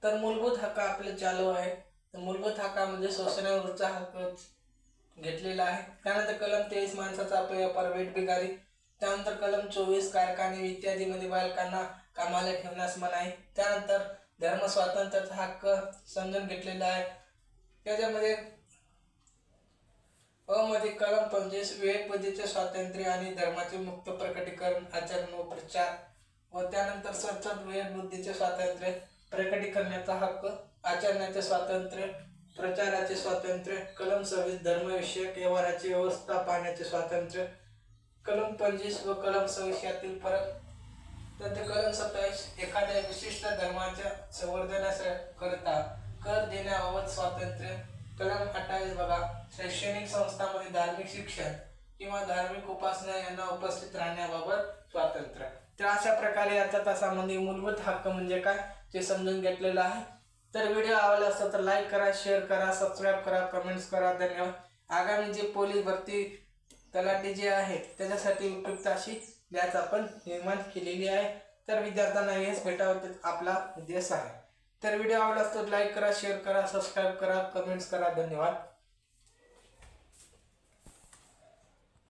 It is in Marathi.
तर मूलभूत हक्क आपले चालू आहे। तर मूलभूत हक्कामध्ये शोषणावरचा हक्क घेतलेला आहे। त्यानंतर कलम 23 माणसाचा अपव्यापार वेठ बिगारी। त्यानंतर कलम 24 कारखाने इत्यादीमध्ये बालकांना कामाला ठेवण्यास मनाई। त्यानंतर धर्म स्वातंत्र्याचा हक्क समजून घेतलेला आहे। त्याच्यामध्ये मध्ये कलम 25 विवेक बुद्धीचे स्वातंत्र्य आणि धर्माचे मुक्त प्रकटीकरण आचरण व प्रचार। व त्यानंतर स्वतंत्र विवेक बुद्धीचे स्वातंत्र्य, प्रकटीकरणाचा हक्क, आचरणाचे स्वातंत्र्य, प्रचाराचे स्वातंत्र्य। कलम 26 धर्मविषयक व्यवहाराची व्यवस्था पाहण्याचे स्वातंत्र्य। कलम 25 व कलम 26 यातील फरक। त्यानंतर कलम 27 एखाद्या विशिष्ट धर्माच्या संवर्धनाकरता कर देण्याबाबत स्वातंत्र्य। कलम 28 बघा, शैक्षणिक संस्थांमध्ये धार्मिक शिक्षण किंवा धार्मिक उपासना यांना उपस्थित राहण्याबाबत स्वातंत्र्य। तर अशा प्रकारे याचा तासामध्ये मूलभूत हक्क म्हणजे काय ते समजून घेतलेलं आहे। तर व्हिडिओ आवडला असेल तर लाईक करा, शेअर करा, सबस्क्राईब करा, कमेंट्स करा। धन्यवाद। आगामी जे पोलीस भरती तलाठी जे आहे त्याच्यासाठी उपयुक्त अशी बॅच आपण निर्माण केलेली आहे। तर विद्यार्थ्यांना यश भेटावं आपला उद्देश आहे। तर व्हिडिओ आवडला असेल तर लाईक करा, शेअर करा, सबस्क्राईब करा, कमेंट्स करा। धन्यवाद।